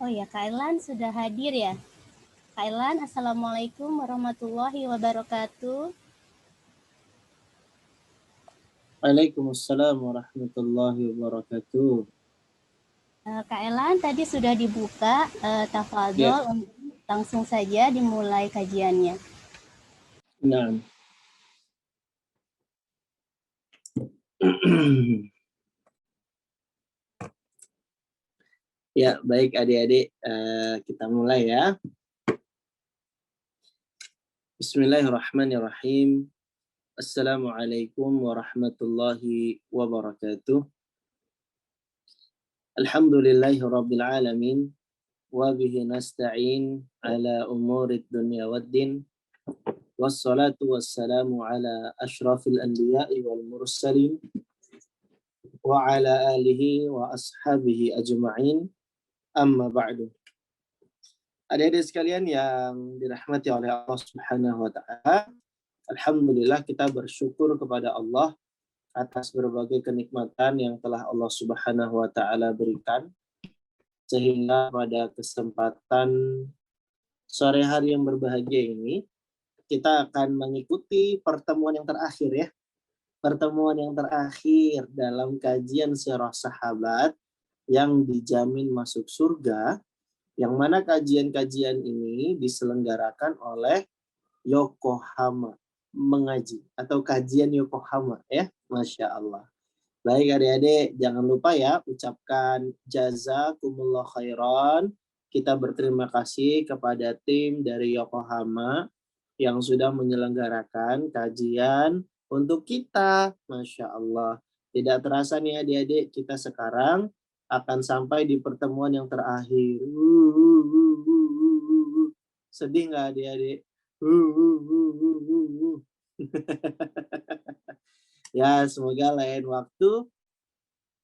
Oh ya, Kak Elan sudah hadir ya. Kak Elan, Assalamualaikum warahmatullahi wabarakatuh. Waalaikumsalam warahmatullahi wabarakatuh. Kak Elan tadi sudah dibuka, Ya, tafadhol langsung saja dimulai kajiannya. nah. Ya, baik adik-adik, kita mulai ya. Bismillahirrahmanirrahim. Assalamualaikum warahmatullahi wabarakatuh. Alhamdulillahirabbil alamin wa bihi nasta'in ala umurid dunya waddin. Wassalatu wassalamu ala asyrafil anbiya'i wal mursalin wa ala alihi wa ashabihi ajma'in. Amma ba'du. Adik-adik sekalian yang dirahmati oleh Allah Subhanahu wa taala, alhamdulillah kita bersyukur kepada Allah atas berbagai kenikmatan yang telah Allah Subhanahu wa taala berikan, sehingga pada kesempatan sore hari yang berbahagia ini kita akan mengikuti pertemuan yang terakhir ya. Pertemuan yang terakhir dalam kajian sirah sahabat yang dijamin masuk surga, yang mana kajian-kajian ini diselenggarakan oleh Yokohama Mengaji atau kajian Yokohama ya, Masya Allah. Baik adik-adik, jangan lupa ya ucapkan jazakumullah khairan. Kita berterima kasih kepada tim dari Yokohama yang sudah menyelenggarakan kajian untuk kita, Masya Allah. Tidak terasa nih adik-adik, kita sekarang akan sampai di pertemuan yang terakhir. Sedih nggak adik-adik? Ya, semoga lain waktu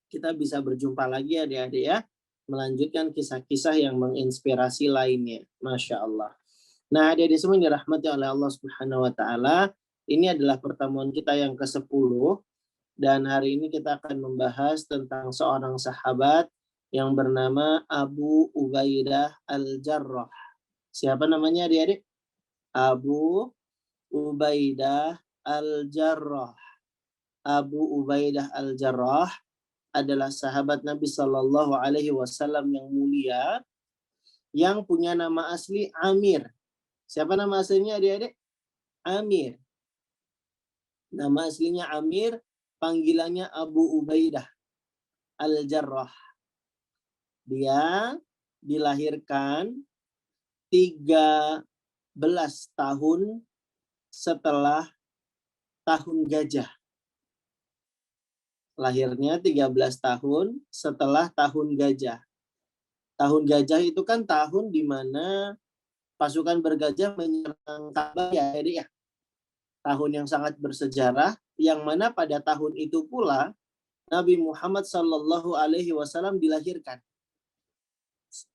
kita bisa berjumpa lagi adik-adik ya, melanjutkan kisah-kisah yang menginspirasi lainnya. Masya Allah. Nah, adik-adik semua yang dirahmati oleh Allah Subhanahu wa taala, ini adalah pertemuan kita yang ke-10 dan hari ini kita akan membahas tentang seorang sahabat yang bernama Abu Ubaidah Al-Jarrah. Siapa namanya adik-adik? Abu Ubaidah Al-Jarrah. Abu Ubaidah Al-Jarrah adalah sahabat Nabi Shallallahu Alaihi Wasallam yang mulia, yang punya nama asli Amir. Siapa nama aslinya adik-adik? Amir. Nama aslinya Amir, panggilannya Abu Ubaidah Al-Jarrah. Dia dilahirkan 13 tahun setelah tahun gajah. Lahirnya 13 tahun setelah tahun gajah. Tahun gajah itu kan tahun di mana pasukan bergajah menyerang Ka'bah ya, ya. Tahun yang sangat bersejarah, yang mana pada tahun itu pula Nabi Muhammad Sallallahu Alaihi Wasallam dilahirkan.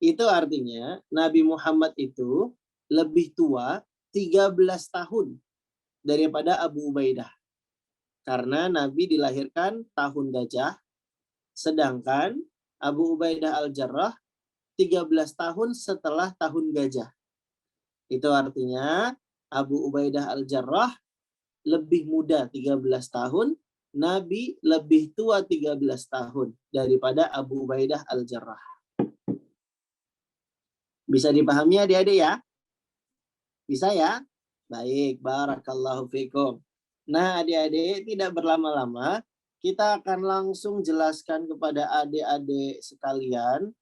Itu artinya Nabi Muhammad itu lebih tua 13 tahun daripada Abu Ubaidah. Karena Nabi dilahirkan tahun gajah, sedangkan Abu Ubaidah Al-Jarrah 13 tahun setelah tahun gajah. Itu artinya Abu Ubaidah Al-Jarrah lebih muda 13 tahun, Nabi lebih tua 13 tahun daripada Abu Ubaidah Al-Jarrah. Bisa dipahami adik-adik ya? Bisa ya? Baik, barakallahu fikum. Nah adik-adik, tidak berlama-lama, kita akan langsung jelaskan kepada adik-adik sekalian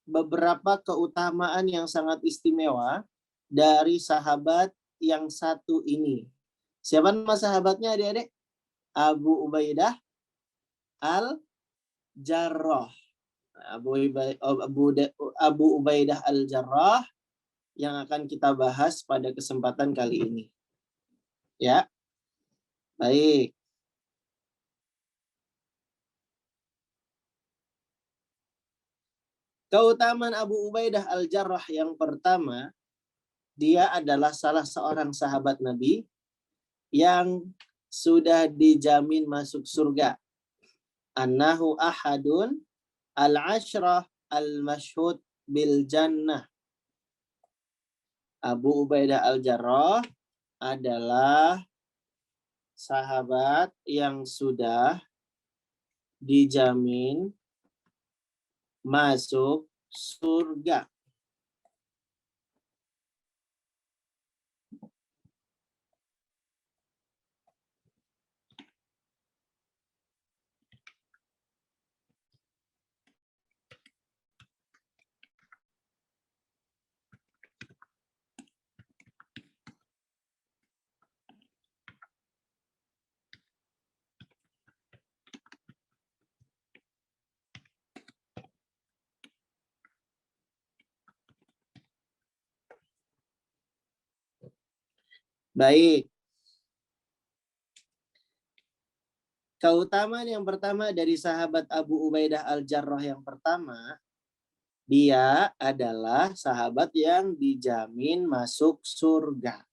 beberapa keutamaan yang sangat istimewa dari sahabat yang satu ini. Siapa nama sahabatnya adik-adik? Abu Ubaidah Al-Jarrah. Abu Ubaidah Al-Jarrah yang akan kita bahas pada kesempatan kali ini. Ya. Baik. Keutamaan Abu Ubaidah Al-Jarrah yang pertama, dia adalah salah seorang sahabat Nabi yang sudah dijamin masuk surga. Annahu ahadun al-ashrah al-mashhud bil jannah. Abu Ubaidah al-Jarrah adalah sahabat yang sudah dijamin masuk surga. Baik. Keutamaan yang pertama dari sahabat Abu Ubaidah al-Jarrah yang pertama, dia adalah sahabat yang dijamin masuk surga.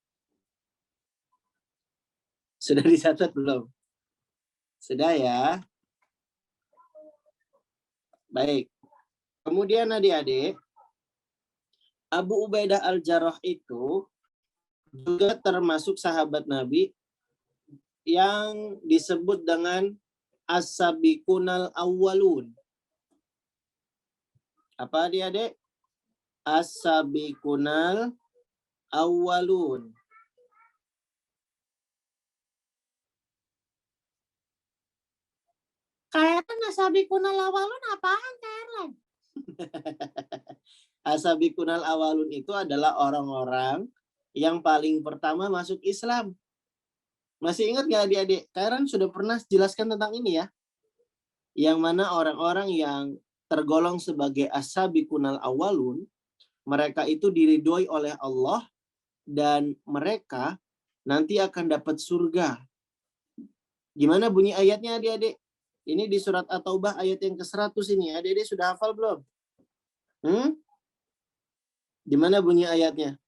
Sudah dicatat belum? Sudah ya? Baik. Kemudian adik-adik, Abu Ubaidah al-Jarrah itu juga termasuk sahabat Nabi yang disebut dengan as-sabiqunal awwalun. Apa adik-adik? As-sabiqunal awwalun. Kayaknya as-sabiqunal awwalun apaan, Karen? As-sabiqunal awwalun itu adalah orang-orang yang paling pertama masuk Islam. Masih ingat nggak adik-adik? Karen sudah pernah jelaskan tentang ini ya. Yang mana orang-orang yang tergolong sebagai as-sabiqunal awwalun, mereka itu diridhoi oleh Allah dan mereka nanti akan dapat surga. Gimana bunyi ayatnya adik-adik? Ini di surat At-Taubah ayat yang ke-100 ini. Adik-adik sudah hafal belum? Gimana bunyi ayatnya?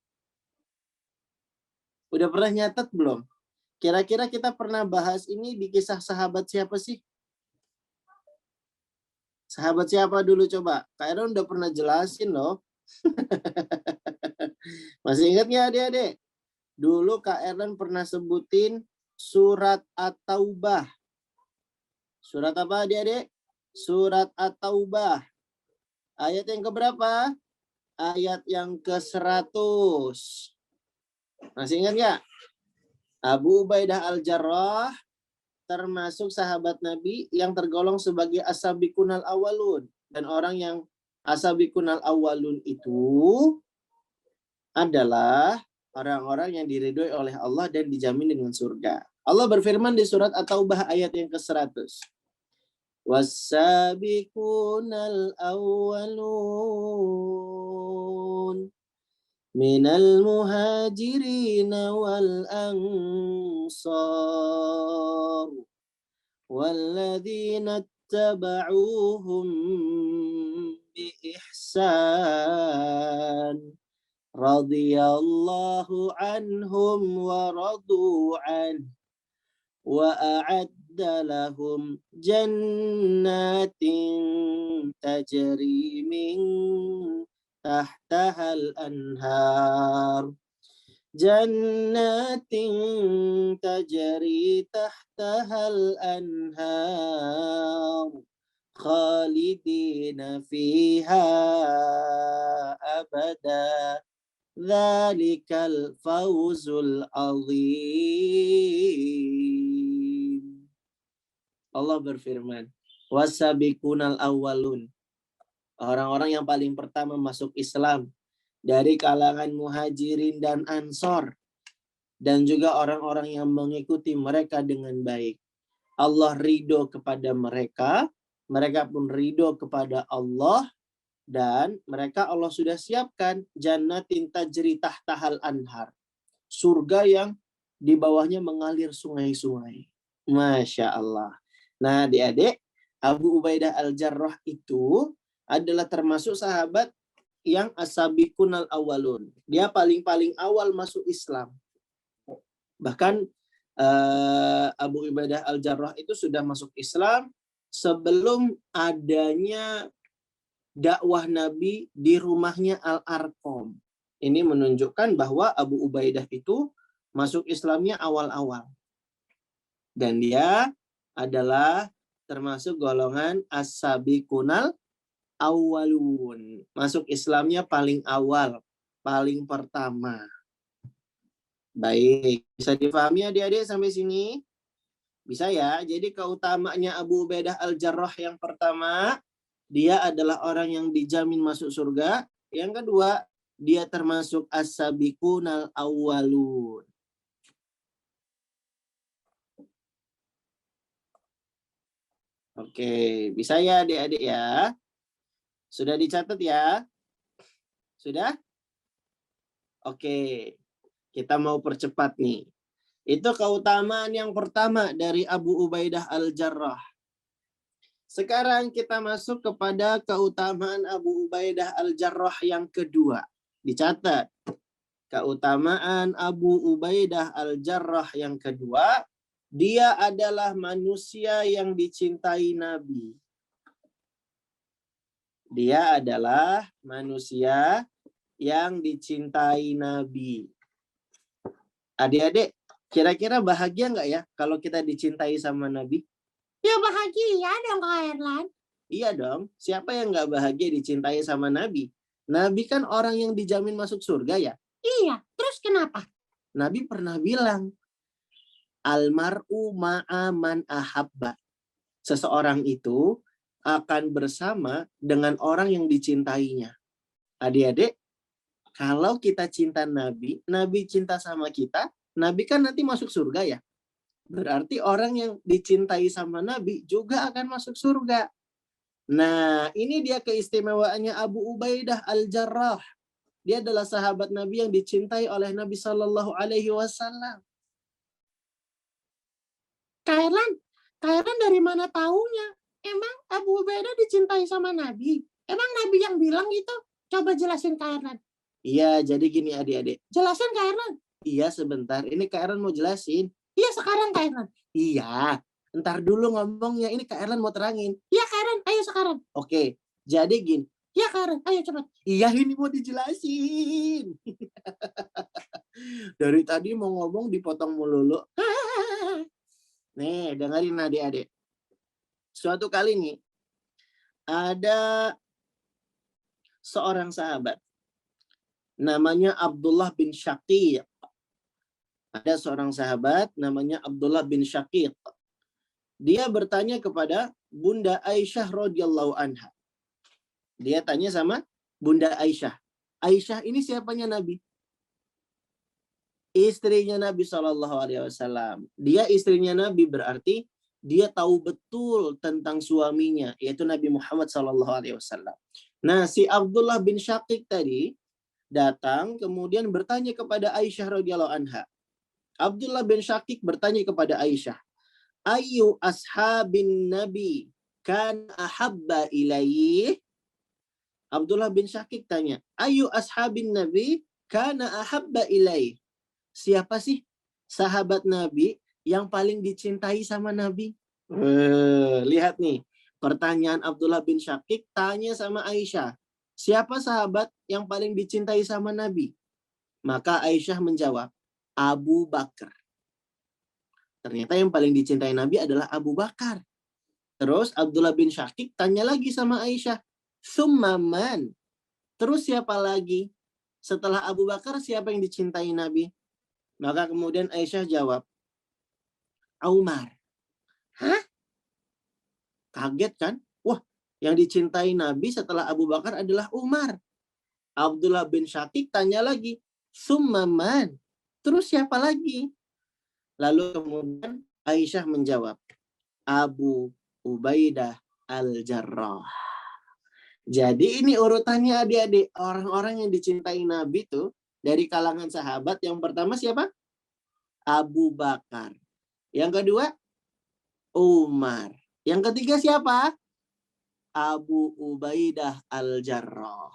Udah pernah nyatet belum? Kira-kira kita pernah bahas ini di kisah sahabat siapa sih? Sahabat siapa dulu coba? Kak Eron udah pernah jelasin loh. Masih ingat nggak adik-adik? Dulu Kak Erlan pernah sebutin surat At-Taubah. Surat apa adik-adik? Surat At-Taubah. Ayat yang keberapa? Ayat yang ke-100. Masih ingat nggak? Abu Ubaidah al-Jarrah termasuk sahabat Nabi yang tergolong sebagai as-sabiqunal awwalun. Dan orang yang as-sabiqunal awwalun itu adalah orang-orang yang diridhoi oleh Allah dan dijamin dengan surga. Allah berfirman di surat At-Taubah ayat yang ke-100. Was-sabiqunal awwalun minal muhajirin wal ansar walladzina ittaba'uhum bi ihsan radhiyallahu anhum wa radu an wa a'adda lahum jannatin tajri min tahtahal anhar jannatin tajri tahtahal anhar khalidina fiha abada dzalikal fawzul azim. Allah berfirman, wasabiqunal awwalun, orang-orang yang paling pertama masuk Islam dari kalangan muhajirin dan ansor, dan juga orang-orang yang mengikuti mereka dengan baik. Allah ridho kepada mereka, mereka pun ridho kepada Allah, dan mereka Allah sudah siapkan jannatin tajri tahtahal anhar, surga yang di bawahnya mengalir sungai-sungai. Masya Allah. Nah adik-adik, Abu Ubaidah al-Jarrah itu adalah termasuk sahabat yang as-sabiqunal awwalun. Dia paling-paling awal masuk Islam. Bahkan Abu Ubaidah al-Jarrah itu sudah masuk Islam sebelum adanya dakwah Nabi di rumahnya Al-Arqam. Ini menunjukkan bahwa Abu Ubaidah itu masuk Islamnya awal-awal. Dan dia adalah termasuk golongan as-sabiqunal awwalun. Masuk Islamnya paling awal, paling pertama. Baik, bisa dipahami adik-adik sampai sini? Bisa ya? Jadi keutamaannya Abu Ubaidah Al-Jarrah yang pertama, dia adalah orang yang dijamin masuk surga. Yang kedua, dia termasuk as-sabiqunal awwalun. Oke, bisa ya adik-adik ya? Sudah dicatat ya? Sudah? Oke, kita mau percepat nih. Itu keutamaan yang pertama dari Abu Ubaidah Al-Jarrah. Sekarang kita masuk kepada keutamaan Abu Ubaidah Al-Jarrah yang kedua. Dicatat. Keutamaan Abu Ubaidah Al-Jarrah yang kedua, dia adalah manusia yang dicintai Nabi. Dia adalah manusia yang dicintai Nabi. Adik-adik, kira-kira bahagia nggak ya kalau kita dicintai sama Nabi? Ya bahagia dong Kak Erlan. Iya dong. Siapa yang nggak bahagia dicintai sama Nabi? Nabi kan orang yang dijamin masuk surga ya. Iya, terus kenapa? Nabi pernah bilang, almar'u ma'a man ahabba. Seseorang itu akan bersama dengan orang yang dicintainya. Adik-adik, kalau kita cinta Nabi, Nabi cinta sama kita, Nabi kan nanti masuk surga ya. Berarti orang yang dicintai sama Nabi juga akan masuk surga. Nah, ini dia keistimewaannya Abu Ubaidah Al-Jarrah. Dia adalah sahabat Nabi yang dicintai oleh Nabi Shallallahu Alaihi Wasallam. Kak Erlan dari mana taunya? Emang Abu Ubaidah dicintai sama Nabi? Emang Nabi yang bilang gitu? Coba jelasin Kak Erlan. Iya, jadi gini adik-adik. Jelasin Kak Erlan. Iya, sebentar. Ini Kak Erlan mau jelasin. Iya sekarang Kak Erlan. Iya, ntar dulu ngomongnya. Ini Kak Erlan mau terangin. Iya Kak Erlan, ayo sekarang. Oke, jadi gini. Iya Kak Erlan, ayo cepat. Iya, ini mau dijelasin. Dari tadi mau ngomong dipotong melulu. Nih, dengerin adik-adik. Suatu kali nih, ada seorang sahabat. Namanya Abdullah bin Syaqiq. Ada seorang sahabat namanya Abdullah bin Syaqiq. Dia bertanya kepada Bunda Aisyah radhiyallahu anha. Dia tanya sama Bunda Aisyah. Aisyah ini siapanya Nabi? Istrinya Nabi SAW. Dia istrinya Nabi berarti dia tahu betul tentang suaminya, yaitu Nabi Muhammad SAW. Nah, si Abdullah bin Syaqiq tadi datang kemudian bertanya kepada Aisyah radhiyallahu anha. Abdullah bin Syaqiq bertanya kepada Aisyah, Ayu ashabin Nabi kan ahabba ilaih? Abdullah bin Syaqiq tanya, Ayu ashabin Nabi kana ahabba ilaih? Siapa sih sahabat Nabi yang paling dicintai sama Nabi? Lihat nih, pertanyaan Abdullah bin Syaqiq tanya sama Aisyah. Siapa sahabat yang paling dicintai sama Nabi? Maka Aisyah menjawab, Abu Bakar. Ternyata yang paling dicintai Nabi adalah Abu Bakar. Terus Abdullah bin Syaqiq tanya lagi sama Aisyah, Summa man? Terus siapa lagi? Setelah Abu Bakar siapa yang dicintai Nabi? Maka kemudian Aisyah jawab, Umar. Hah? Kaget kan? Wah, yang dicintai Nabi setelah Abu Bakar adalah Umar. Abdullah bin Syaqiq tanya lagi, Summa man? Terus siapa lagi? Lalu kemudian Aisyah menjawab, Abu Ubaidah Al-Jarrah. Jadi ini urutannya adik-adik. Orang-orang yang dicintai Nabi itu dari kalangan sahabat, yang pertama siapa? Abu Bakar. Yang kedua, Umar. Yang ketiga siapa? Abu Ubaidah Al-Jarrah.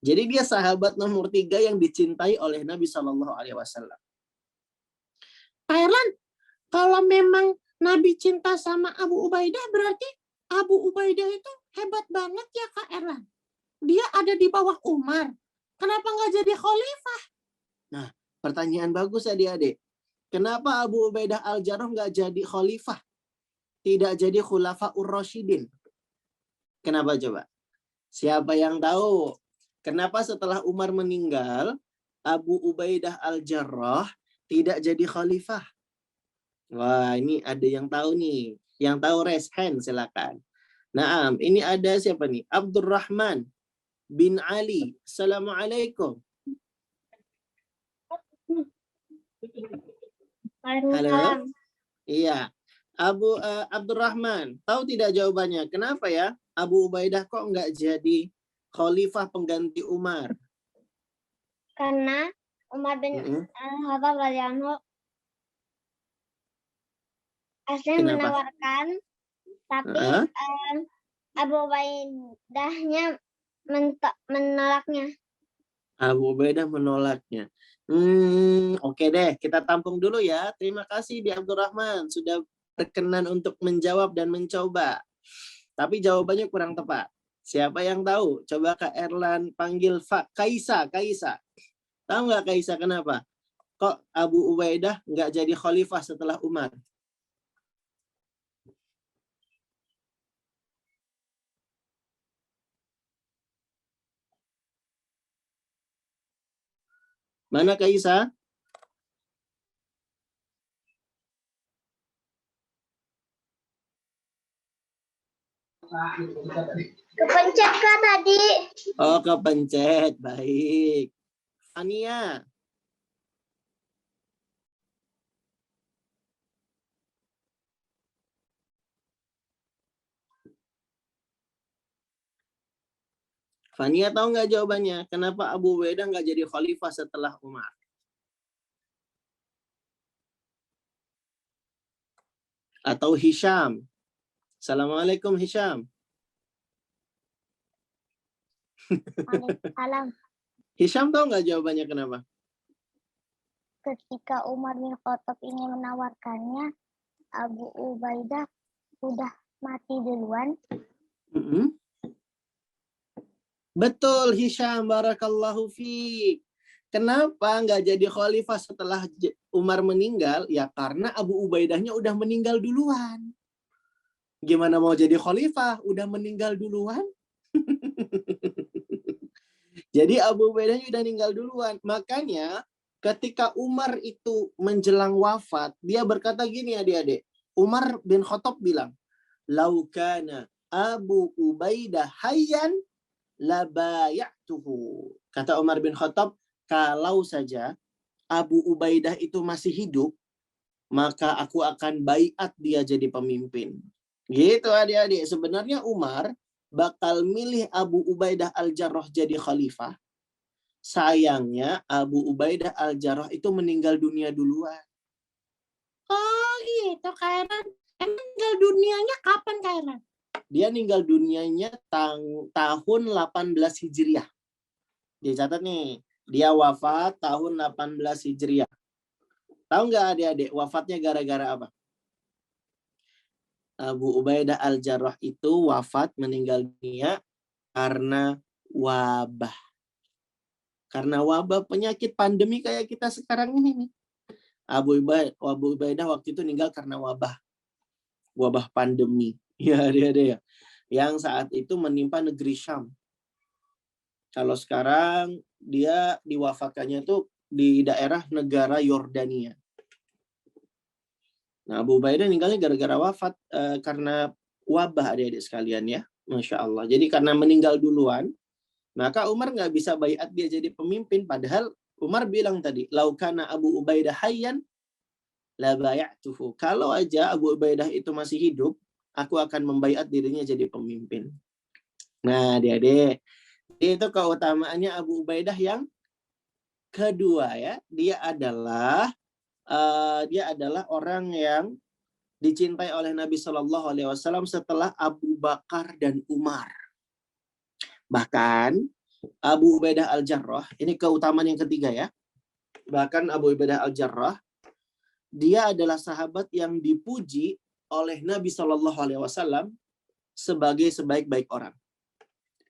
Jadi dia sahabat nomor 3 yang dicintai oleh Nabi SAW. Kak Erlan, kalau memang Nabi cinta sama Abu Ubaidah, berarti Abu Ubaidah itu hebat banget ya Kak Erlan. ada di bawah Umar. Kenapa nggak jadi khalifah? Nah, pertanyaan bagus adik-adik. Kenapa Abu Ubaidah Al-Jarrah nggak jadi khalifah? Tidak jadi khulafaur rasyidin. Kenapa coba? Siapa yang tahu? Kenapa setelah Umar meninggal, Abu Ubaidah Al-Jarrah tidak jadi khalifah? Wah, ini ada yang tahu nih. Yang tahu raise hand silakan. Nah, ini ada siapa nih? Abdurrahman bin Ali. Assalamualaikum. Halo. Iya. Abdurrahman, tahu tidak jawabannya? Kenapa ya Abu Ubaidah kok nggak jadi khalifah pengganti Umar? Karena Umar bin Khattab radhiyallahu aslinya menawarkan, tapi Abu Ubaidahnya menolaknya. Abu Ubaidah menolaknya. Oke deh, kita tampung dulu ya. Terima kasih di Abdurrahman sudah berkenan untuk menjawab dan mencoba. Tapi jawabannya kurang tepat. Siapa yang tahu? Coba Kak Erlan panggil Kaisa. Tahu nggak Kaisa kenapa? Kok Abu Ubaidah nggak jadi khalifah setelah Umar? Mana Kaisa? Kepencet Kak tadi. Oh, kepencet. Baik. Fania. Fania tahu nggak jawabannya? Kenapa Abu Ubaidah nggak jadi khalifah setelah Umar? Atau Hisham? Assalamualaikum Hisham. Waalaikumsalam. Hisham tahu nggak jawabannya kenapa? Ketika Umar bin Khattab ini menawarkannya, Abu Ubaidah sudah mati duluan. Betul Hisham, barakallahu fiik. Kenapa nggak jadi khalifah setelah Umar meninggal? Ya karena Abu Ubaidahnya udah meninggal duluan. Gimana mau jadi khalifah? Udah meninggal duluan. Jadi Abu Ubaidahnya udah meninggal duluan. Makanya ketika Umar itu menjelang wafat, dia berkata gini adik-adik. Umar bin Khattab bilang, "Laukana Abu Ubaidah hayyan labayatuhu." Kata Umar bin Khattab, kalau saja Abu Ubaidah itu masih hidup, maka aku akan baiat dia jadi pemimpin. Gitu adik-adik. Sebenarnya Umar bakal milih Abu Ubaidah Al-Jarrah jadi khalifah. Sayangnya Abu Ubaidah Al-Jarrah itu meninggal dunia duluan. Oh gitu, Kairan. Emang meninggal dunianya kapan, Kairan? Dia meninggal dunianya tahun 18 Hijriah. Dicatat nih, dia wafat tahun 18 Hijriah. Tahu nggak adik-adik, wafatnya gara-gara apa? Abu Ubaidah Al-Jarrah itu wafat meninggal dunia karena wabah. Karena wabah penyakit pandemi kayak kita sekarang ini nih. Abu Ubaidah waktu itu meninggal karena wabah. Wabah pandemi. Ya, dia. Yang saat itu menimpa negeri Syam. Kalau sekarang dia diwafatkannya tuh di daerah negara Yordania. Nah, Abu Ubaidah meninggalnya gara-gara wafat karena wabah adik-adik sekalian ya. Masya Allah. Jadi karena meninggal duluan, maka Umar nggak bisa baiat dia jadi pemimpin. Padahal Umar bilang tadi, laukana Abu Ubaidah hayyan la bayatuhu. Kalau aja Abu Ubaidah itu masih hidup, aku akan membaiat dirinya jadi pemimpin. Nah, adik-adik, itu keutamaannya Abu Ubaidah yang kedua ya. Dia adalah orang yang dicintai oleh Nabi Shallallahu Alaihi Wasallam setelah Abu Bakar dan Umar. Bahkan Abu Ubaidah Al-Jarrah, ini keutamaan yang ketiga ya. Bahkan Abu Ubaidah Al-Jarrah, dia adalah sahabat yang dipuji oleh Nabi Shallallahu Alaihi Wasallam sebagai sebaik-baik orang.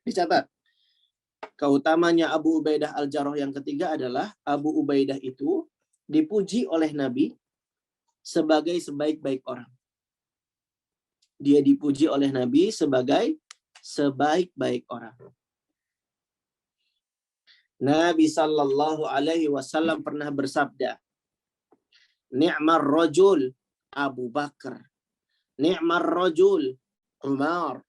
Dicatat, Keutamanya Abu Ubaidah Al-Jarrah yang ketiga adalah Abu Ubaidah itu dipuji oleh Nabi sebagai sebaik-baik orang. Dia dipuji oleh Nabi sebagai sebaik-baik orang. Nabi Sallallahu Alaihi Wasallam pernah bersabda, Ni'mar rajul Abu Bakar, Ni'mar rajul Umar,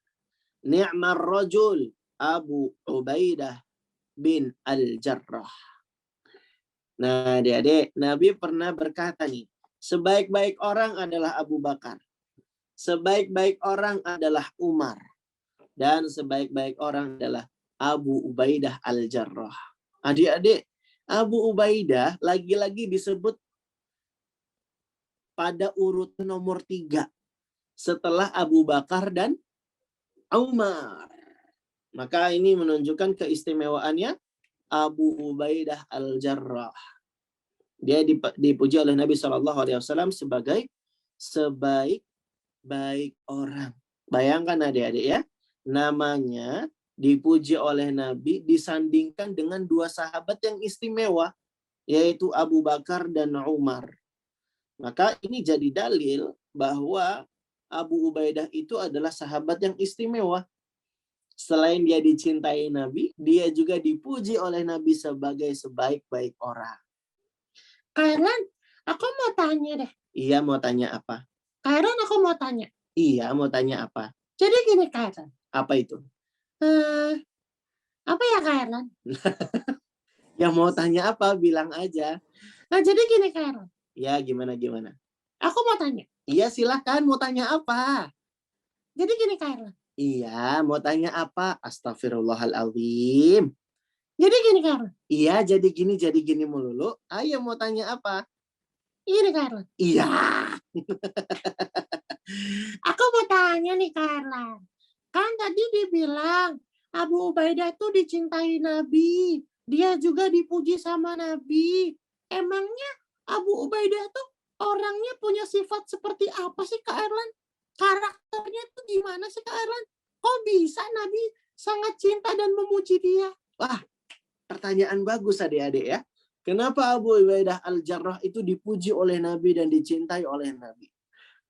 Ni'mar rajul Abu Ubaidah bin Al-Jarrah. Nah, adik-adik, Nabi pernah berkata nih, sebaik-baik orang adalah Abu Bakar, sebaik-baik orang adalah Umar, dan sebaik-baik orang adalah Abu Ubaidah Al-Jarrah. Adik-adik, Abu Ubaidah lagi-lagi disebut pada urutan nomor 3 setelah Abu Bakar dan Umar. Maka ini menunjukkan keistimewaannya Abu Ubaidah Al-Jarrah. Dia dipuji oleh Nabi SAW sebagai sebaik-baik orang. Bayangkan adik-adik ya, namanya dipuji oleh Nabi disandingkan dengan 2 sahabat yang istimewa, yaitu Abu Bakar dan Umar. Maka ini jadi dalil bahwa Abu Ubaidah itu adalah sahabat yang istimewa. Selain dia dicintai Nabi, dia juga dipuji oleh Nabi sebagai sebaik-baik orang. Kailan, aku mau tanya deh. Iya, mau tanya apa? Kailan, aku mau tanya. Iya, mau tanya apa? Jadi gini, Kailan. Apa itu? Apa ya, Kailan? Yang mau tanya apa, bilang aja. Nah, jadi gini, Kailan. Ya, gimana? Aku mau tanya. Iya, silahkan. Mau tanya apa? Jadi gini, Kailan. Iya, mau tanya apa? Astagfirullahaladzim. Jadi gini, Kailan. Iya, jadi gini melulu. Ayo, mau tanya apa? Ini, Kailan. Iya. Aku mau tanya nih, Kailan. Kan tadi dibilang Abu Ubaidah tuh dicintai Nabi. Dia juga dipuji sama Nabi. Emangnya Abu Ubaidah tuh orangnya punya sifat seperti apa sih, Kak Erlan? Karakternya tuh gimana sih, Kak Erlan? Kok bisa Nabi sangat cinta dan memuji dia? Wah, pertanyaan bagus adik-adik ya. Kenapa Abu Ubaidah Al-Jarrah itu dipuji oleh Nabi dan dicintai oleh Nabi?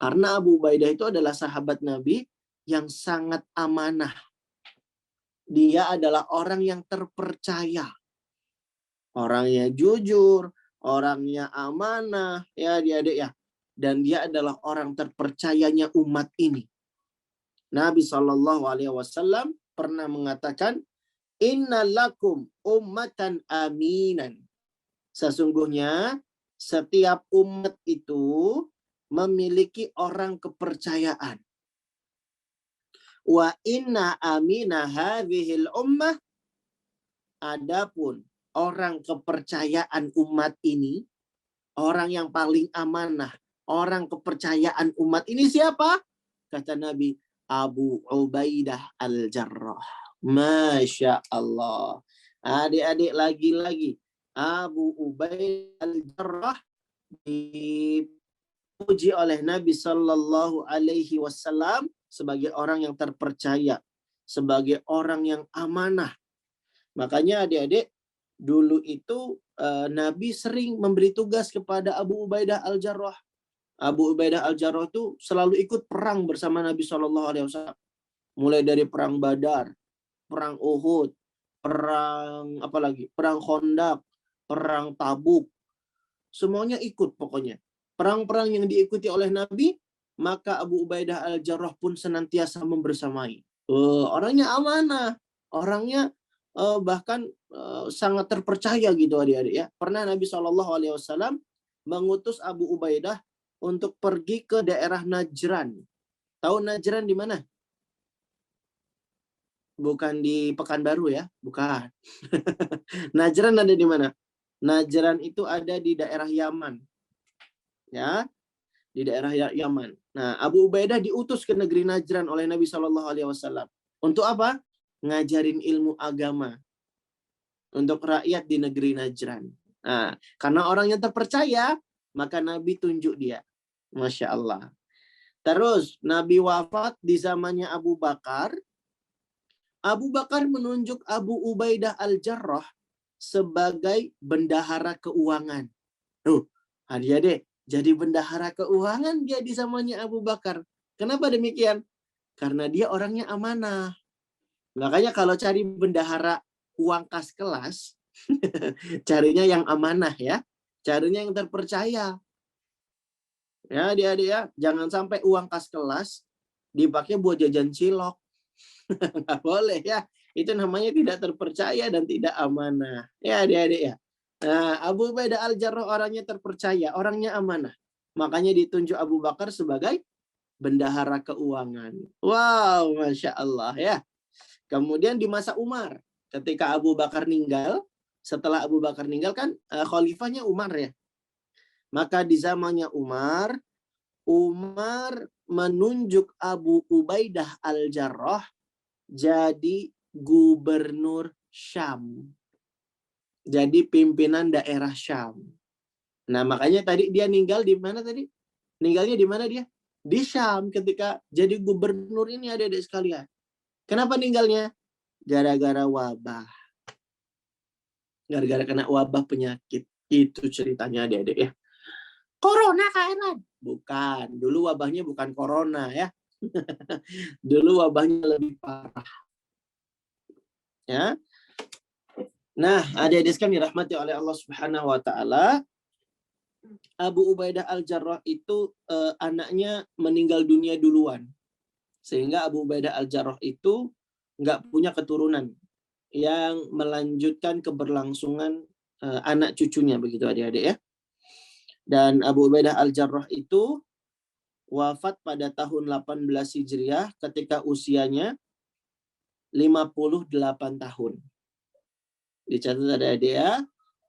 Karena Abu Ubaidah itu adalah sahabat Nabi yang sangat amanah. Dia adalah orang yang terpercaya. Orangnya jujur, orangnya amanah, ya adik-adik ya. Dan dia adalah orang terpercayanya umat ini. Nabi SAW pernah mengatakan, Inna lakum ummatan aminan. Sesungguhnya setiap umat itu memiliki orang kepercayaan. Wa inna amina hadhil ummah. Adapun orang kepercayaan umat ini, orang yang paling amanah, orang kepercayaan umat ini siapa? Kata Nabi, Abu Ubaidah Al-Jarrah. Masya Allah. Adik-adik lagi-lagi. Abu Ubaidah Al-Jarrah dipuji oleh Nabi Sallallahu Alaihi Wasallam sebagai orang yang terpercaya, sebagai orang yang amanah. Makanya adik-adik, dulu itu Nabi sering memberi tugas kepada Abu Ubaidah Al-Jarrah. Abu Ubaidah Al-Jarrah itu selalu ikut perang bersama Nabi SAW. Mulai dari perang Badar, perang Uhud, perang perang Khandaq, perang Tabuk. Semuanya ikut pokoknya. Perang-perang yang diikuti oleh Nabi, maka Abu Ubaidah Al-Jarrah pun senantiasa membersamai. Orangnya amanah, orangnya bahkan sangat terpercaya gitu adik-adik ya. Pernah Nabi SAW mengutus Abu Ubaidah untuk pergi ke daerah Najran. Tahu Najran di mana? Bukan di Pekanbaru ya, bukan. Najran ada di mana? Najran itu ada di daerah Yaman. Ya, di daerah Yaman. Nah, Abu Ubaidah diutus ke negeri Najran oleh Nabi SAW. Untuk apa? Ngajarin ilmu agama untuk rakyat di negeri Najran. Nah, karena orangnya terpercaya, maka Nabi tunjuk dia. Masya Allah. Terus Nabi wafat di zamannya Abu Bakar. Abu Bakar menunjuk Abu Ubaidah Al-Jarrah sebagai bendahara keuangan. Adik-adik, jadi bendahara keuangan dia di zamannya Abu Bakar. Kenapa demikian? Karena dia orangnya amanah. Makanya kalau cari bendahara uang kas kelas, carinya yang amanah ya. Carinya yang terpercaya. Ya adik-adik ya, jangan sampai uang kas kelas dipakai buat jajan cilok. Nggak boleh ya. Itu namanya tidak terpercaya dan tidak amanah. Ya adik-adik ya. Nah, Abu Ubaidah Al-Jarrah orangnya terpercaya, orangnya amanah. Makanya ditunjuk Abu Bakar sebagai bendahara keuangan. Wow, Masya Allah ya. Kemudian di masa Umar, ketika Abu Bakar meninggal, setelah Abu Bakar meninggal kan khalifahnya Umar ya. Maka di zamannya Umar menunjuk Abu Ubaidah Al-Jarrah jadi gubernur Syam. Jadi pimpinan daerah Syam. Nah, makanya tadi dia meninggal di mana tadi? Meninggalnya di mana dia? Di Syam ketika jadi gubernur ini adik-adik sekalian. Kenapa meninggalnya? Gara-gara wabah. Gara-gara kena wabah penyakit. Itu ceritanya adik-adik ya. Corona Kak Erlan. Bukan. Dulu wabahnya bukan corona ya. Dulu wabahnya lebih parah. Ya. Nah, adik-adik sekalian dirahmati oleh Allah Subhanahu wa taala, Abu Ubaidah Al-Jarrah itu anaknya meninggal dunia duluan. Sehingga Abu Ubaidah Al-Jarrah itu nggak punya keturunan yang melanjutkan keberlangsungan anak cucunya, begitu adik-adik ya. Dan Abu Ubaidah Al-Jarrah itu wafat pada tahun 18 Hijriah ketika usianya 58 tahun. Dicatat adik-adik ya,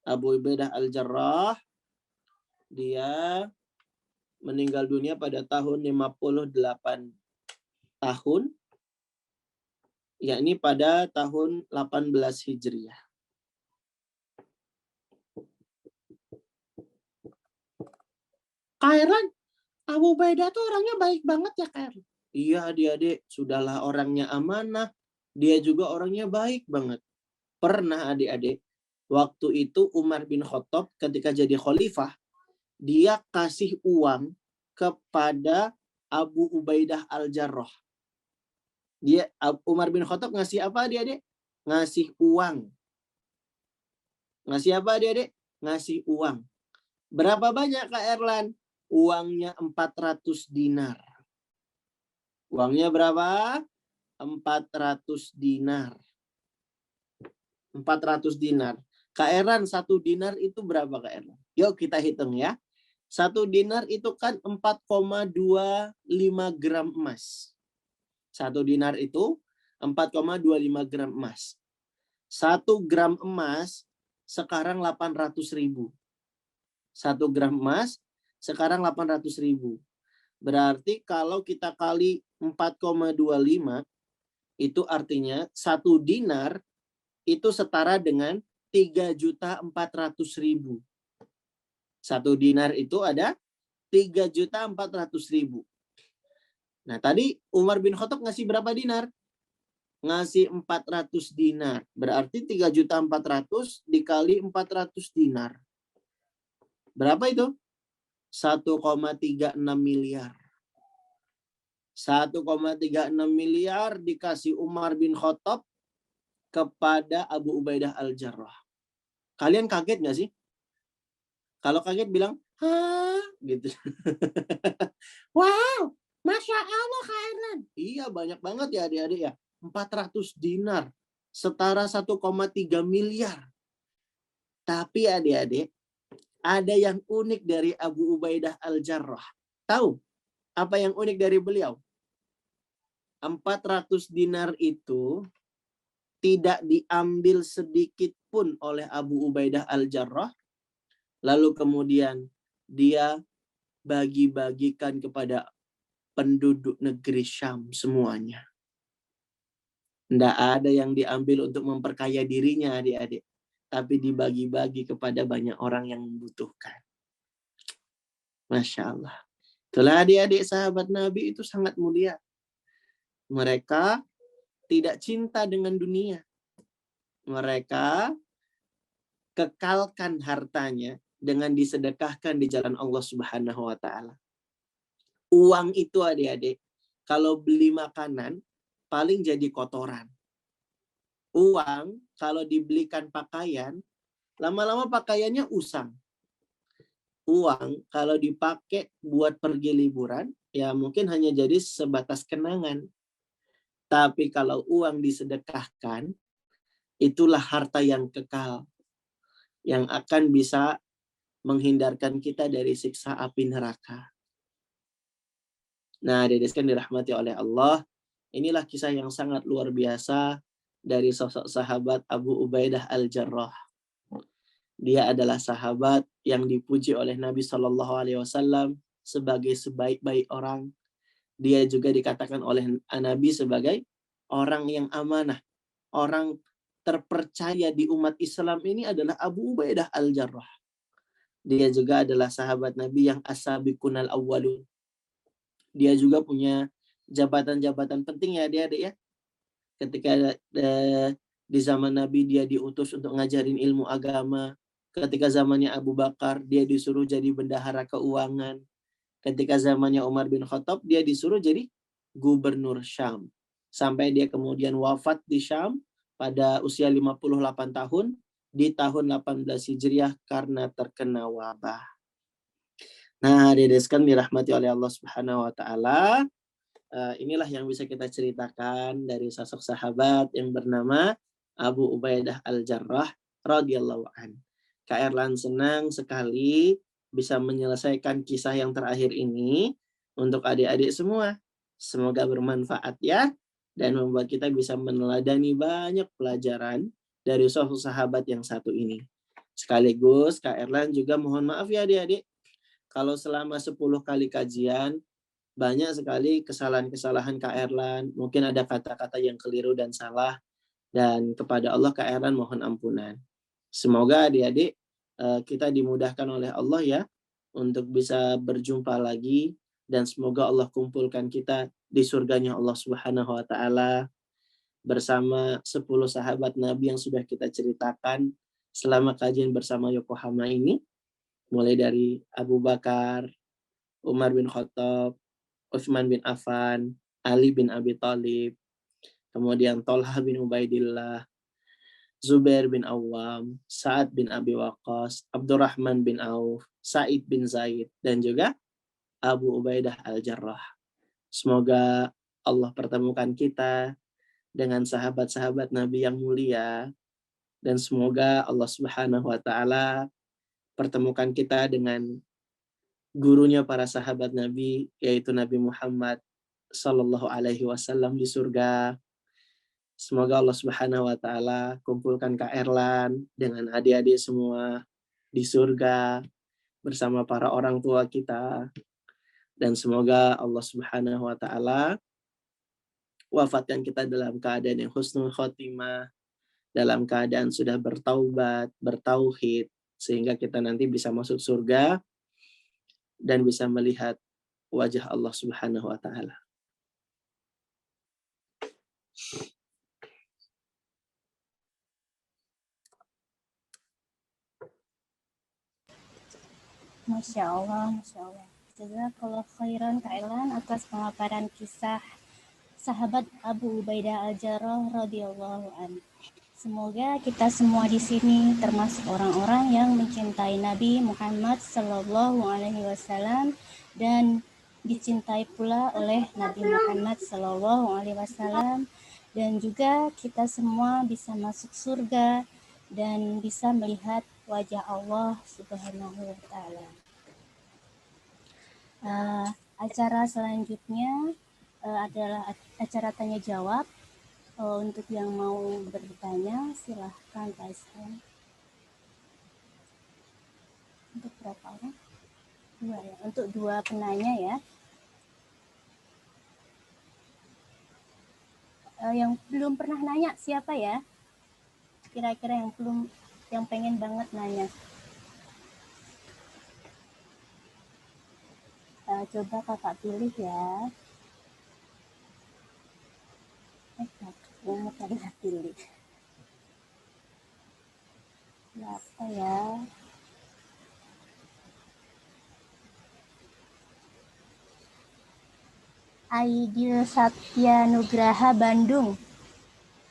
Abu Ubaidah Al-Jarrah dia meninggal dunia pada tahun 58 tahun, yakni pada tahun 18 Hijriah. Kak Erlan, Abu Ubaidah tuh orangnya baik banget ya Kak Erlan. Iya adik-adik, sudahlah orangnya amanah, dia juga orangnya baik banget. Pernah adik-adik, waktu itu Umar bin Khattab ketika jadi khalifah, dia kasih uang kepada Abu Ubaidah Al-Jarrah. Umar bin Khattab ngasih apa adik-adik? Ngasih uang. Ngasih apa adik-adik? Ngasih uang. Berapa banyak Kak Erlan? Uangnya 400 dinar. Uangnya berapa? 400 dinar. 400 dinar. Kak Erlan, 1 dinar itu berapa Kak Erlan? Yuk kita hitung ya. 1 dinar itu kan 4,25 gram emas. 1 dinar itu 4,25 gram emas. 1 gram emas sekarang 800.000. 1 gram emas sekarang 800.000. Berarti kalau kita kali 4,25 itu artinya 1 dinar itu setara dengan 3.400.000. 1 dinar itu ada 3.400.000. Nah, tadi Umar bin Khattab ngasih berapa dinar? Ngasih 400 dinar. Berarti 3.400.000 dikali 400 dinar. Berapa itu? 1,36 miliar. 1,36 miliar dikasih Umar bin Khattab kepada Abu Ubaidah Al-Jarrah. Kalian kaget nggak sih? Kalau kaget bilang, hah? Gitu. Wow, Masya Allah Kak Erlan. Iya, banyak banget ya adik-adik ya. 400 dinar. Setara 1,3 miliar. Tapi adik-adik, ada yang unik dari Abu Ubaidah Al-Jarrah. Tahu apa yang unik dari beliau? 400 dinar itu tidak diambil sedikit pun oleh Abu Ubaidah Al-Jarrah. Lalu kemudian dia bagi-bagikan kepada penduduk negeri Syam semuanya. Tidak ada yang diambil untuk memperkaya dirinya adik-adik. Tapi dibagi-bagi kepada banyak orang yang membutuhkan. Masya Allah. Itulah adik-adik sahabat Nabi itu sangat mulia. Mereka tidak cinta dengan dunia. Mereka kekalkan hartanya dengan disedekahkan di jalan Allah Subhanahu wa taala. Uang itu adik-adik, kalau beli makanan paling jadi kotoran. Uang kalau dibelikan pakaian, lama-lama pakaiannya usang. Uang kalau dipakai buat pergi liburan, ya mungkin hanya jadi sebatas kenangan. Tapi kalau uang disedekahkan, itulah harta yang kekal, yang akan bisa menghindarkan kita dari siksa api neraka. Nah, dedeskan dirahmati oleh Allah, inilah kisah yang sangat luar biasa dari sosok sahabat Abu Ubaidah Al-Jarrah. Dia adalah sahabat yang dipuji oleh Nabi Shallallahu Alaihi Wasallam sebagai sebaik-baik orang. Dia juga dikatakan oleh Nabi sebagai orang yang amanah, orang terpercaya di umat Islam ini adalah Abu Ubaidah Al-Jarrah. Dia juga adalah sahabat Nabi yang as-sabiqunal awwalun. Dia juga punya jabatan-jabatan penting ya adik-adik ya. Ketika di zaman Nabi dia diutus untuk ngajarin ilmu agama. Ketika zamannya Abu Bakar, dia disuruh jadi bendahara keuangan. Ketika zamannya Umar bin Khattab, dia disuruh jadi gubernur Syam. Sampai dia kemudian wafat di Syam pada usia 58 tahun di tahun 18 Hijriah karena terkena wabah. Nah, dedeskan dirahmati oleh Allah Subhanahu wa taala. Inilah yang bisa kita ceritakan dari sosok sahabat yang bernama Abu Ubaidah Al-Jarrah radhiyallahu an. Kak Erlan senang sekali bisa menyelesaikan kisah yang terakhir ini untuk adik-adik semua. Semoga bermanfaat ya, dan membuat kita bisa meneladani banyak pelajaran dari sosok sahabat yang satu ini. Sekaligus Kak Erlan juga mohon maaf ya adik-adik, kalau selama 10 kali kajian, banyak sekali kesalahan-kesalahan Kak Erlan, mungkin ada kata-kata yang keliru dan salah, dan kepada Allah Kak Erlan mohon ampunan. Semoga adik-adik kita dimudahkan oleh Allah ya untuk bisa berjumpa lagi, dan semoga Allah kumpulkan kita di surganya Allah Subhanahu wa taala bersama 10 sahabat Nabi yang sudah kita ceritakan selama kajian bersama Yokohama ini, mulai dari Abu Bakar, Umar bin Khattab, Utsman bin Affan, Ali bin Abi Thalib, kemudian Thalhah bin Ubaidillah, Zubair bin Awam, Sa'ad bin Abi Waqqas, Abdurrahman bin Auf, Sa'id bin Zaid, dan juga Abu Ubaidah Al-Jarrah. Semoga Allah pertemukan kita dengan sahabat-sahabat Nabi yang mulia, dan semoga Allah Subhanahu wa taala pertemukan kita dengan gurunya para sahabat Nabi, yaitu Nabi Muhammad sallallahu alaihi wasallam di surga. Semoga Allah Subhanahu wa taala kumpulkan Kak Erlan dengan adik-adik semua di surga bersama para orang tua kita, dan semoga Allah Subhanahu wa taala wafatkan kita dalam keadaan yang husnul khotimah, dalam keadaan sudah bertaubat, bertauhid, sehingga kita nanti bisa masuk surga dan bisa melihat wajah Allah Subhanahu wa taala. Masya Allah, Masya Allah. Jazakallah khairan Kak Erlan atas pemaparan kisah sahabat Abu Ubaidah Al-Jarrah radhiyallahu an. Semoga kita semua di sini termasuk orang-orang yang mencintai Nabi Muhammad sallallahu alaihi wasallam dan dicintai pula oleh Nabi Muhammad sallallahu alaihi wasallam, dan juga kita semua bisa masuk surga dan bisa melihat wajah Allah Subhanahu wa taala. Acara selanjutnya adalah acara tanya jawab. Untuk yang mau bertanya silahkan raise hand. Untuk berapa orang? 2 ya. Untuk 2 penanya ya. Yang belum pernah nanya siapa ya? Kira-kira yang pengen banget nanya. Coba kakak pilih ya. bukumu tadi pilih. Apa ya? Aidil Satya Nugraha Bandung.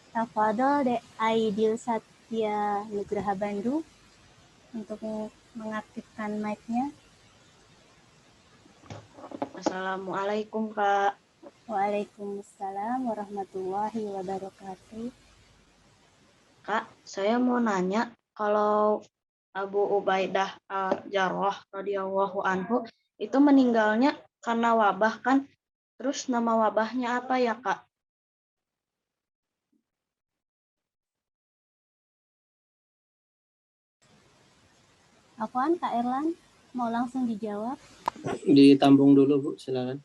Tafadhol de Aidil Satya Nugraha Bandung untuk mengaktifkan mic-nya. Assalamualaikum, Kak. Waalaikumsalam warahmatullahi wabarakatuh. Kak, saya mau nanya, kalau Abu Ubaidah Al-Jarrah radhiyallahu anhu itu meninggalnya karena wabah kan? Terus nama wabahnya apa ya, Kak? Apaan Kak Erlan? Mau langsung dijawab? Ditampung dulu Bu, silakan.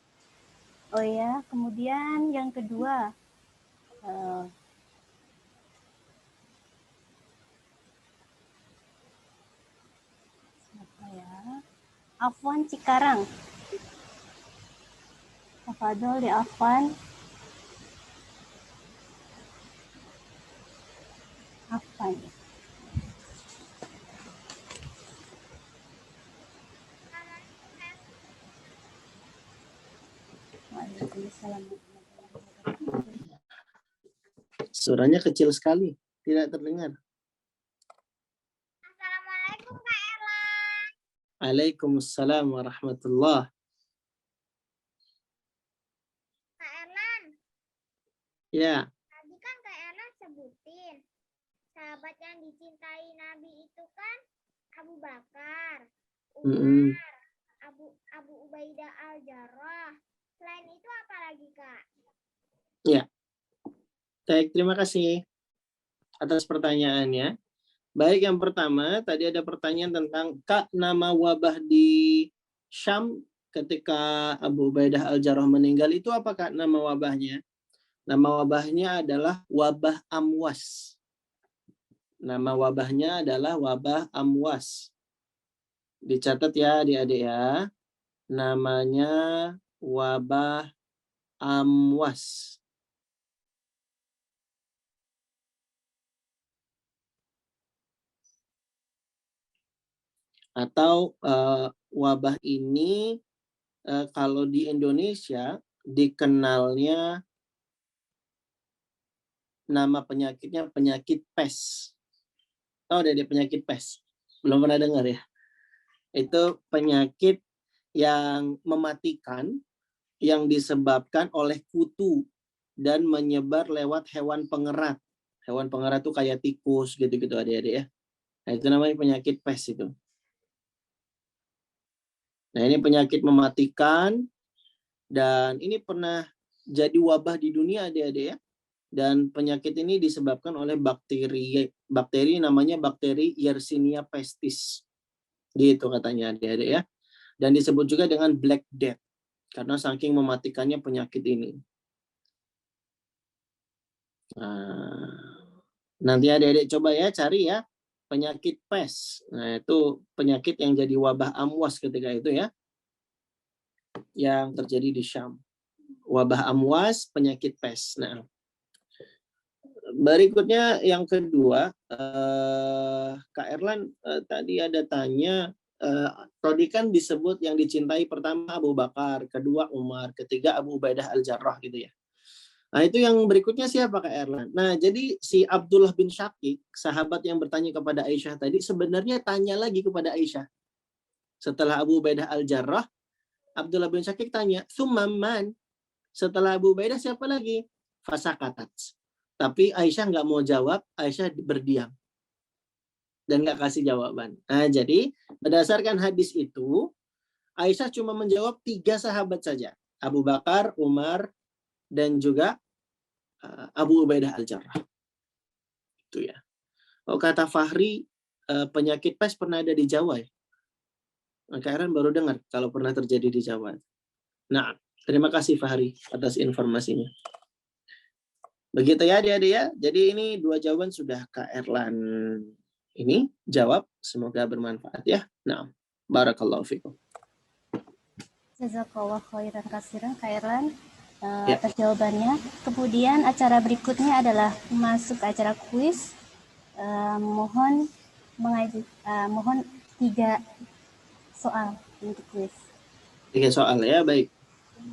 Oh ya, kemudian yang kedua, siapa ya? Afwan Cikarang. Tafadhol di Afwan. Afwan. Waalaikumsalam. Suaranya kecil sekali, tidak terdengar. Assalamualaikum Kak Erlan. Waalaikumsalam warahmatullah. Kak Erlan, Ya, tadi kan Kak Erlan sebutin sahabat yang dicintai Nabi itu kan Abu Bakar, Umar, Abu Ubaidah Al-Jarrah. Selain itu apa lagi Kak? ya. Baik, terima kasih atas pertanyaannya. Baik, yang pertama tadi ada pertanyaan tentang Kak, nama wabah di Syam ketika Abu Ubaidah Al-Jarrah meninggal itu apa Kak nama wabahnya? Nama wabahnya adalah wabah Amwas. Nama wabahnya adalah wabah Amwas. Dicatat ya adik-adik ya. Namanya wabah Amwas. Atau wabah ini kalau di Indonesia dikenalnya nama penyakitnya penyakit pes. Tahu deh penyakit pes? Belum pernah dengar ya? Itu penyakit yang mematikan yang disebabkan oleh kutu dan menyebar lewat hewan pengerat. Hewan pengerat itu kayak tikus gitu-gitu adik-adik ya. Nah, itu namanya penyakit pes itu. Nah, ini penyakit mematikan dan ini pernah jadi wabah di dunia adik-adik ya. Dan penyakit ini disebabkan oleh bakteri namanya bakteri Yersinia pestis. Gitu katanya adik-adik ya. Dan disebut juga dengan Black Death karena saking mematikannya penyakit ini. Nah, nanti adik-adik coba ya cari ya penyakit pes. Nah, itu penyakit yang jadi wabah Amwas ketika itu ya. Yang terjadi di Syam. Wabah Amwas, penyakit pes. Nah, berikutnya yang kedua, Kak Erlan tadi ada tanya, tadi kan disebut yang dicintai pertama Abu Bakar, kedua Umar, ketiga Abu Ubaidah Al-Jarrah gitu ya. Nah itu yang berikutnya siapa Kak Erlan? Nah jadi si Abdullah bin Syakik, sahabat yang bertanya kepada Aisyah tadi, sebenarnya tanya lagi kepada Aisyah. Setelah Abu Ubaidah Al-Jarrah, Abdullah bin Syakik tanya, Summan, setelah Abu Ubaidah siapa lagi? Fasakatat. Tapi Aisyah nggak mau jawab, Aisyah berdiam. Dan nggak kasih jawaban. Nah, jadi berdasarkan hadis itu, Aisyah cuma menjawab 3 sahabat saja. Abu Bakar, Umar, dan juga Abu Ubaidah Al-Jarrah. Itu ya. Oh, kata Fahri, penyakit pes pernah ada di Jawa ya? Kak Aaron baru dengar kalau pernah terjadi di Jawa. Nah, terima kasih Fahri atas informasinya. Begitu ya adik-adik ya. Jadi ini 2 jawaban sudah Kak Erlan ini jawab. Semoga bermanfaat ya. Nah, barakallahu fikum. Jazakallah khairan kasiran Kak Erlan. atas jawabannya. Kemudian acara berikutnya adalah masuk ke acara kuis. Mohon 3 soal untuk kuis. 3 soal ya, baik.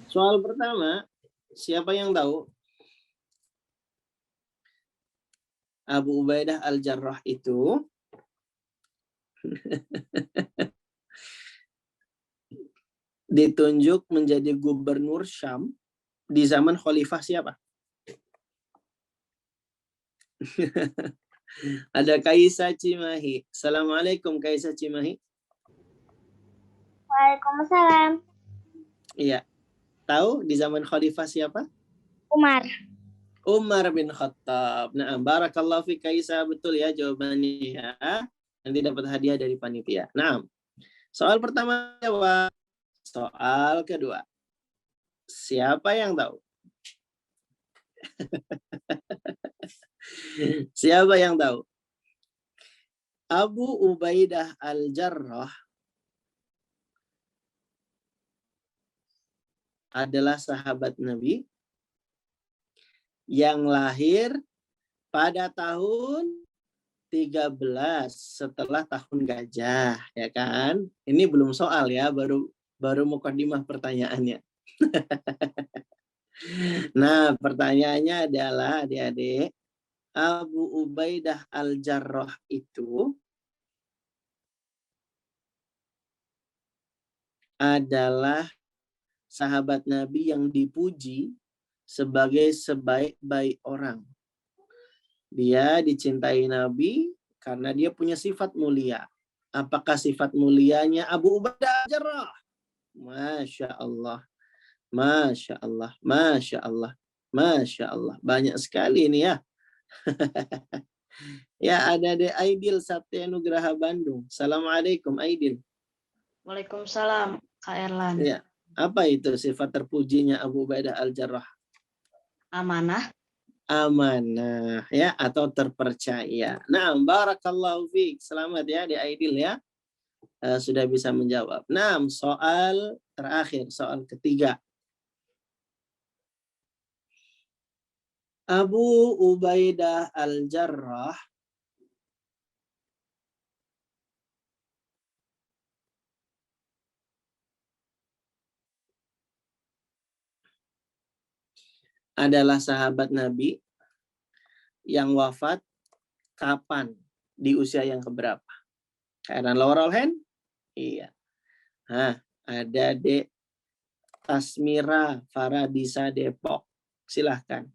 Soal pertama, siapa yang tahu Abu Ubaidah Al-Jarrah itu ditunjuk menjadi gubernur Syam di zaman khalifah siapa? Ada Kaisa Cimahi. Assalamualaikum Kaisa Cimahi. Waalaikumsalam. Iya. Tahu di zaman khalifah siapa? Umar. Umar bin Khattab. Nah, barakallahu fi Kaisa, betul ya jawabannya ya. Nanti dapat hadiah dari panitia. Nah, soal pertama jawab. Soal kedua. Siapa yang tahu? Siapa yang tahu? Abu Ubaidah Al-Jarrah adalah sahabat Nabi yang lahir pada tahun 13 setelah tahun gajah, ya kan? Ini belum soal ya, baru mukadimah pertanyaannya. Nah, pertanyaannya adalah adik-adik, Abu Ubaidah Al-Jarrah itu adalah sahabat Nabi yang dipuji sebagai sebaik-baik orang. Dia dicintai Nabi karena dia punya sifat mulia. Apakah sifat mulianya Abu Ubaidah Al-Jarrah? Masya Allah. Masya Allah. Masya Allah. Masya Allah. Banyak sekali ini ya. Ya, ada Aidil Satya Nugraha Bandung. Assalamualaikum Aidil. Waalaikumsalam, Kak Erlan. Ya. Apa itu sifat terpujinya Abu Ubaidah Al-Jarrah? Amanah. Amanah ya, atau terpercaya. Nah, barakallahu fiik. Selamat ya di Aidil ya. Sudah bisa menjawab. Nah, soal terakhir, soal ketiga. Abu Ubaidah Al-Jarrah adalah sahabat Nabi yang wafat kapan? Di usia yang keberapa? Kairan lower all hand? Iya. Nah, ada Dek Tasmira Faradisa Depok. Silahkan.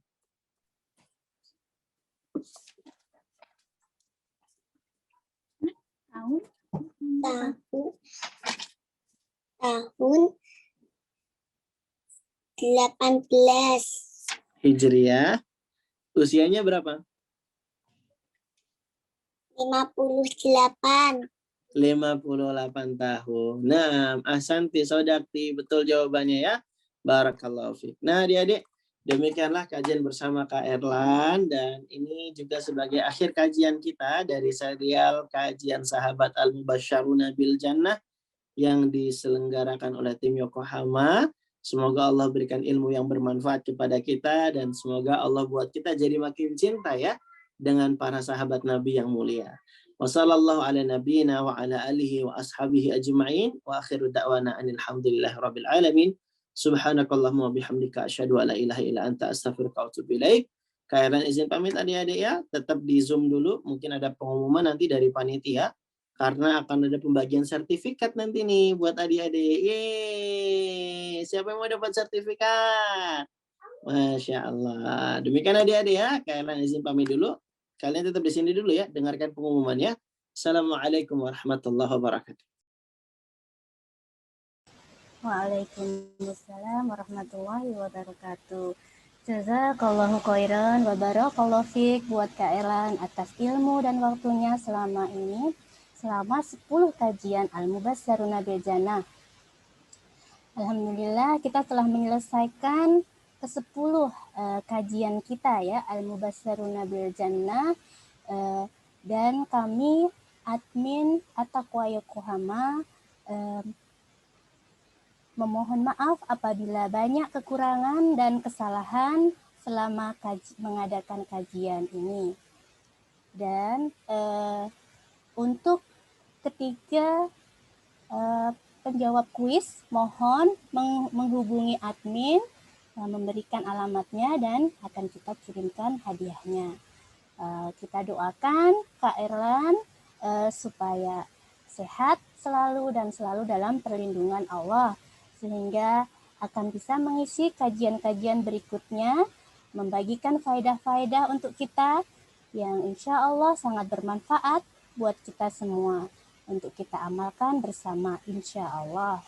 Tahun 18. Hijriah. Usianya berapa? 58. 58 tahun. Nah, Ahsanti Sodakti, betul jawabannya ya. Barakallahu fiik. Nah, adik-adik, demikianlah kajian bersama Kak Erlan, dan ini juga sebagai akhir kajian kita dari serial kajian Sahabat Al-Mubasysyaruna bil Jannah yang diselenggarakan oleh tim Yokohama. Semoga Allah berikan ilmu yang bermanfaat kepada kita, dan semoga Allah buat kita jadi makin cinta ya dengan para sahabat Nabi yang mulia. Wassallallahu ala nabiyyina wa ala alihi wa ashabihi ajma'in wa akhiru da'wana alhamdulillahi rabbil alamin. Subhanakallahumma wa bihamdika asyhadu an la ilaha illa anta astaghfiruka wa atubu ilaik. Kairan izin pamit adik-adik ya, tetap di Zoom dulu, mungkin ada pengumuman nanti dari panitia karena akan ada pembagian sertifikat nanti nih buat adik-adik. Yeay, siapa yang mau dapat sertifikat? Masya Allah. Demikian adik-adik ya, kalian izin pamit dulu. Kalian tetap di sini dulu ya, dengarkan pengumumannya. Assalamualaikum warahmatullahi wabarakatuh. Waalaikumsalam warahmatullahi wabarakatuh. Jazakallahu khairan wa barakallahu fiik buat Kak Erlan atas ilmu dan waktunya selama ini, selama 10 kajian Al-Mubasysyaruna bil Jannah. Alhamdulillah kita telah menyelesaikan ke-10 kajian kita ya, Al-Mubasysyaruna bil Jannah, dan kami admin At-Taqwa Yokohama memohon maaf apabila banyak kekurangan dan kesalahan selama mengadakan kajian ini. Dan untuk ketiga penjawab kuis, mohon menghubungi admin, memberikan alamatnya dan akan kita kirimkan hadiahnya. Kita doakan Kak Erlan supaya sehat selalu dan selalu dalam perlindungan Allah, sehingga akan bisa mengisi kajian-kajian berikutnya, membagikan faedah-faedah untuk kita yang insya Allah sangat bermanfaat buat kita semua untuk kita amalkan bersama insya Allah.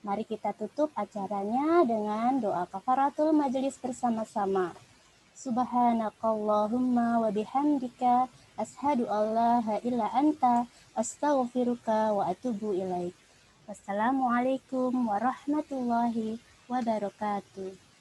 Mari kita tutup acaranya dengan doa kafaratul majelis bersama-sama. Subhanakallahumma wa bihamdika ashhadu an la ilaha illa anta astaghfiruka wa atubu ilaik. Wassalamualaikum warahmatullahi wabarakatuh.